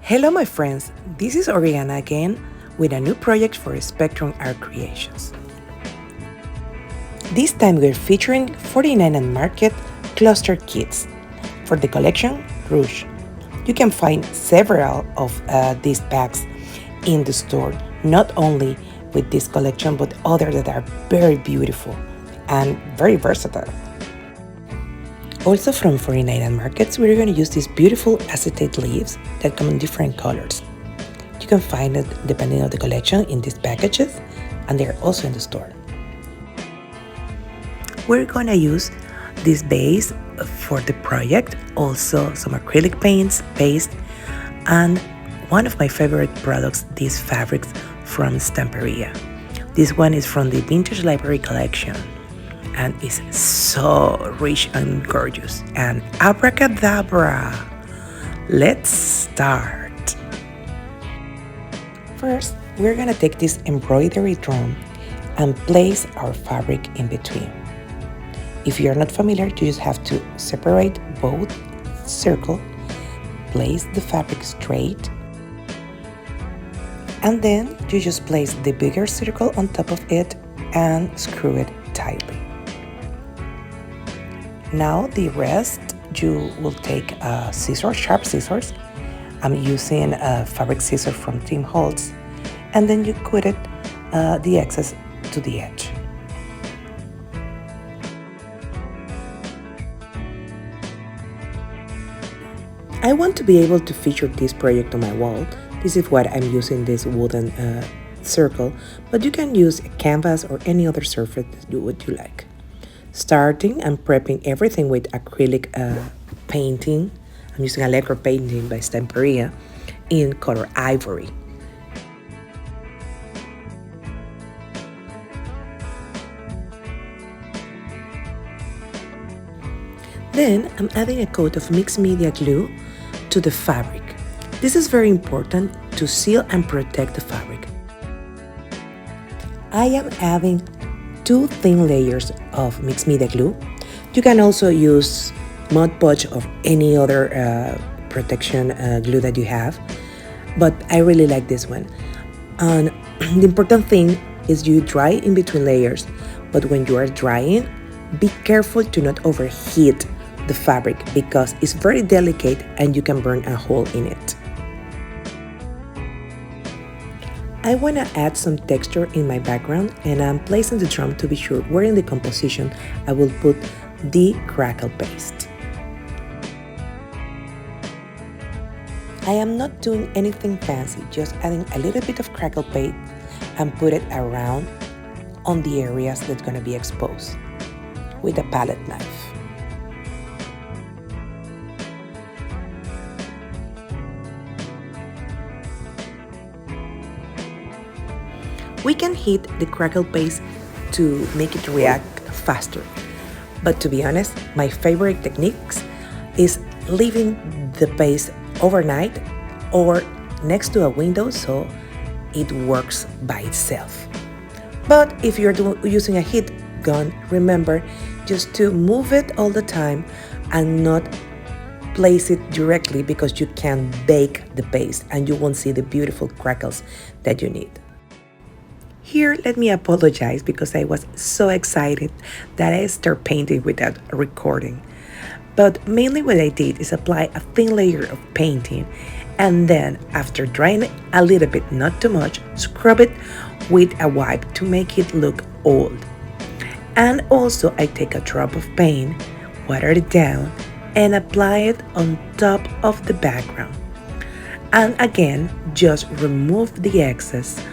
Hello my friends, this is Oriana again with a new project for Spectrum Art Creations. This time we're featuring 49 and Market cluster kits for the collection Rouge. You can find several of these packs in the store, not only with this collection but others that are very beautiful and very versatile. Also from 49 and Markets, we're going to use these beautiful acetate leaves that come in different colors. You can find it depending on the collection in these packages, and they're also in the store. We're going to use this base for the project, also some acrylic paste, and one of my favorite products, these fabrics from Stamperia. This one is from the Vintage Library collection and is so rich and gorgeous. And abracadabra! Let's start! First, we're gonna take this embroidery drum and place our fabric in between. If you're not familiar, you just have to separate both circles, place the fabric straight, and then you just place the bigger circle on top of it and screw it tightly. Now the rest, you will take sharp scissors. I'm using a fabric scissor from Team Holtz, and then you cut it the excess to the edge. I want to be able to feature this project on my wall. This is what I'm using, this wooden circle, but you can use a canvas or any other surface that you would like. Starting and prepping everything with acrylic painting. I'm using Allegro Paint by Stamperia in color ivory. Then I'm adding a coat of mixed media glue to the fabric. This is very important to seal and protect the fabric. I am adding 2 thin layers of mixed media glue. You can also use Mod Podge or any other protection glue that you have, but I really like this one. And the important thing is you dry in between layers, but when you are drying, be careful to not overheat the fabric because it's very delicate and you can burn a hole in it. I want to add some texture in my background, and I'm placing the drum to be sure where in the composition I will put the Crackle Paste. I am not doing anything fancy, just adding a little bit of Crackle Paste and put it around on the areas that's going to be exposed with a palette knife. We can heat the Crackle Paste to make it react faster. But to be honest, my favorite techniques is leaving the paste overnight or next to a window so it works by itself. But if you're using a heat gun, remember just to move it all the time and not place it directly because you can bake the paste and you won't see the beautiful crackles that you need. Here, let me apologize because I was so excited that I started painting without recording. But mainly what I did is apply a thin layer of painting and then after drying it a little bit, not too much, scrub it with a wipe to make it look old. And also I take a drop of paint, water it down and apply it on top of the background. And again, just remove the excess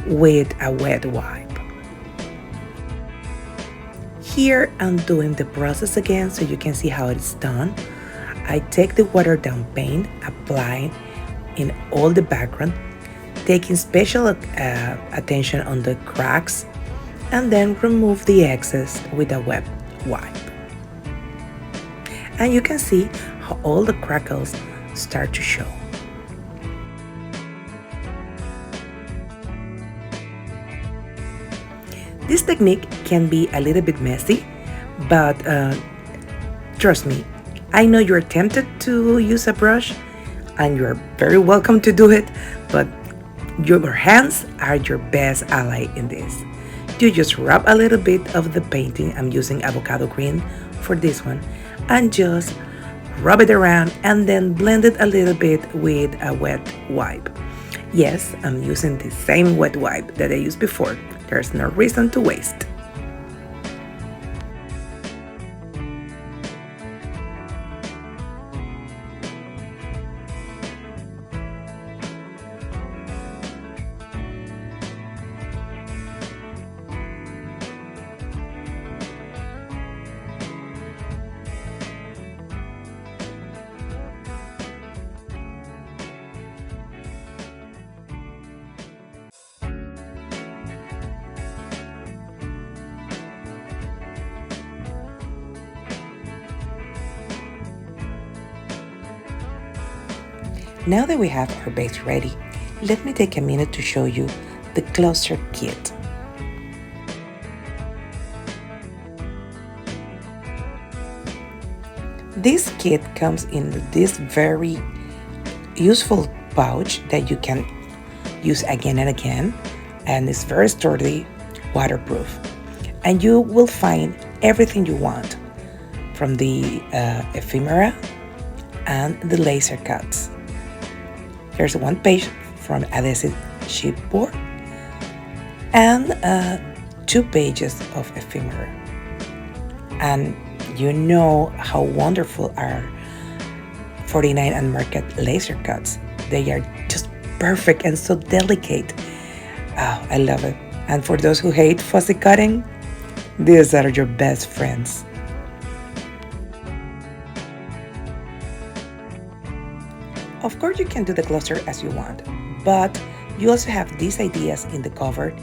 with a wet wipe. Here I'm doing the process again so you can see how it's done. I take the watered down paint, apply in all the background, taking special attention on the cracks, and then remove the excess with a wet wipe. And you can see how all the crackles start to show. This technique can be a little bit messy, but trust me, I know you're tempted to use a brush. and you're very welcome to do it, but your hands are your best ally in this. You just rub a little bit of the painting, I'm using avocado green for this one, and just rub it around and then blend it a little bit with a wet wipe. Yes, I'm using the same wet wipe that I used before. There's no reason to waste. Now that we have our base ready, let me take a minute to show you the cluster kit. This kit comes in this very useful pouch that you can use again and again, and it's very sturdy, waterproof. And you will find everything you want, from the ephemera and the laser cuts. There's one page from adhesive chipboard and 2 pages of ephemera. And you know how wonderful are 49 and Market laser cuts. They are just perfect and so delicate. Oh, I love it. And for those who hate fussy cutting, these are your best friends. Of course, you can do the cluster as you want, but you also have these ideas in the cover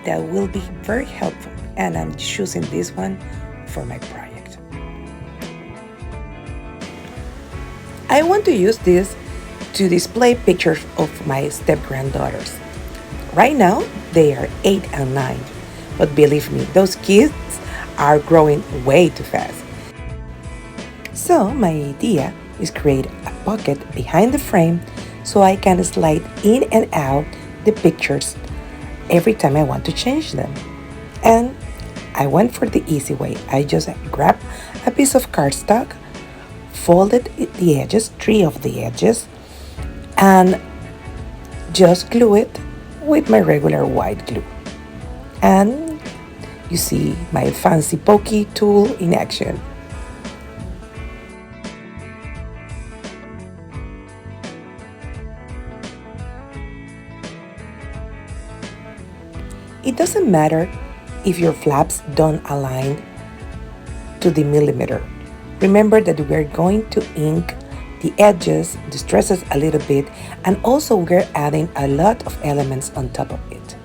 that will be very helpful, and I'm choosing this one for my project. I want to use this to display pictures of my step-granddaughters. Right now, they are 8 and 9, but believe me, those kids are growing way too fast. So my idea is create a pocket behind the frame so I can slide in and out the pictures every time I want to change them. And I went for the easy way. I just grabbed a piece of cardstock, folded the edges, 3 of the edges, and just glue it with my regular white glue. And you see my fancy pokey tool in action. It doesn't matter if your flaps don't align to the millimeter. Remember that we're going to ink the edges, distresses a little bit, and also we're adding a lot of elements on top of it.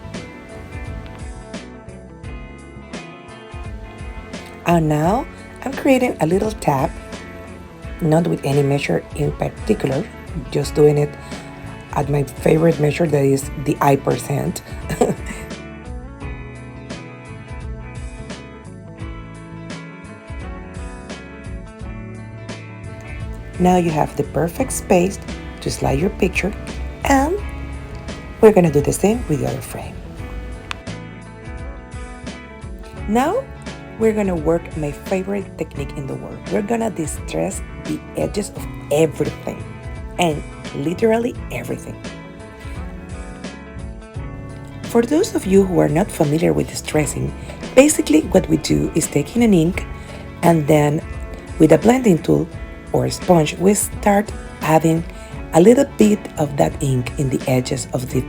And now I'm creating a little tab, not with any measure in particular, just doing it at my favorite measure, that is the I%. Now you have the perfect space to slide your picture, and we're gonna do the same with the other frame. Now we're gonna work my favorite technique in the world. We're gonna distress the edges of everything, and literally everything. For those of you who are not familiar with distressing, basically what we do is taking an ink and then with a blending tool or a sponge, we start adding a little bit of that ink in the edges of the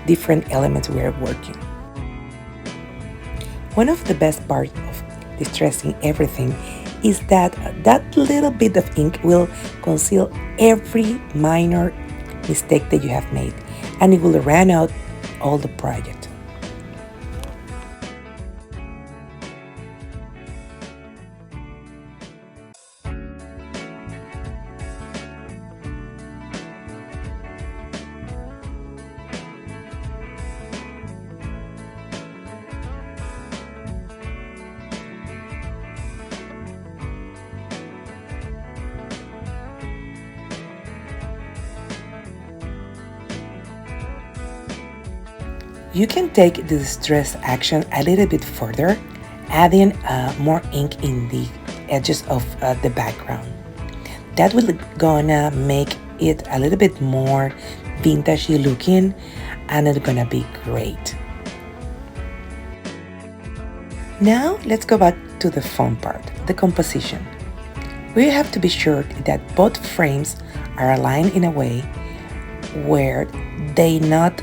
different elements we are working. One of the best parts of distressing everything is that that little bit of ink will conceal every minor mistake that you have made, and it will round out all the project. You can take the distress action a little bit further, adding more ink in the edges of the background. That will gonna make it a little bit more vintagey looking, and it's gonna be great. Now let's go back to the fun part, the composition. We have to be sure that both frames are aligned in a way where they not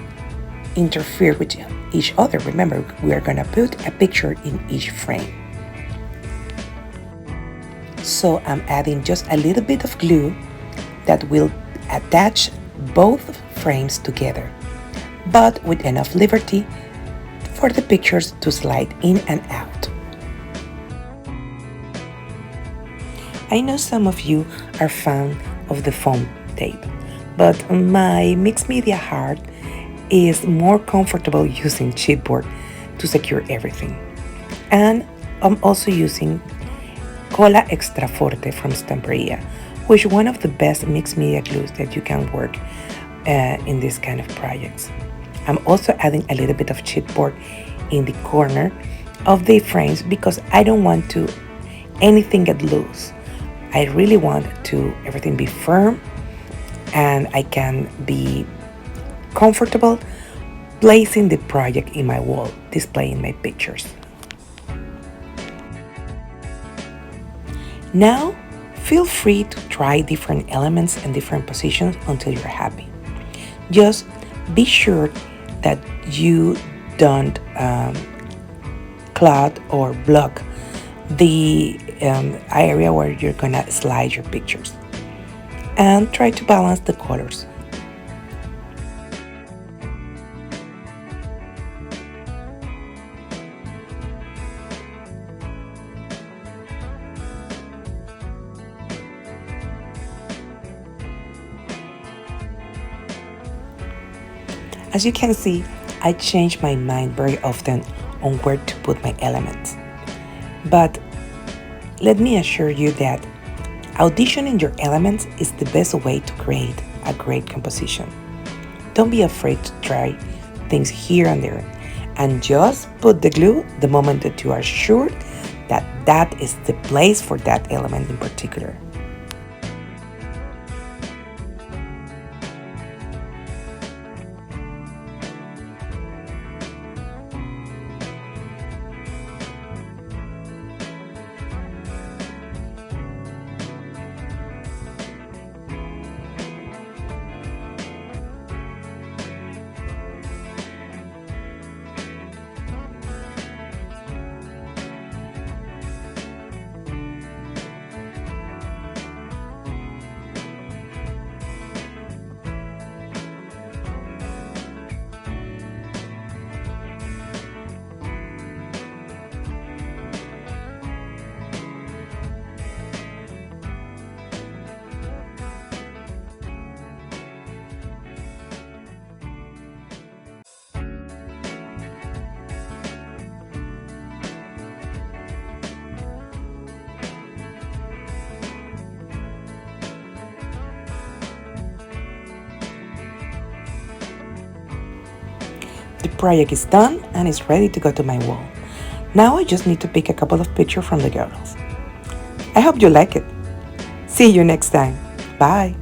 interfere with each other. Remember, we are gonna put a picture in each frame. So I'm adding just a little bit of glue that will attach both frames together, but with enough liberty for the pictures to slide in and out. I know some of you are fond of the foam tape, but my mixed media heart is more comfortable using chipboard to secure everything. And I'm also using Colla Extra forte from Stamperia, which is one of the best mixed media glues that you can work in this kind of projects. I'm also adding a little bit of chipboard in the corner of the frames because I don't want to anything get loose. I really want to everything be firm, and I can be comfortable placing the project in my wall, displaying my pictures. Now, feel free to try different elements and different positions until you're happy. Just be sure that you don't clog or block the area where you're gonna slide your pictures, and try to balance the colors. As you can see, I change my mind very often on where to put my elements. But let me assure you that auditioning your elements is the best way to create a great composition. Don't be afraid to try things here and there, and just put the glue the moment that you are sure that that is the place for that element in particular. The project is done and is ready to go to my wall. Now I just need to pick a couple of pictures from the girls. I hope you like it. See you next time. Bye.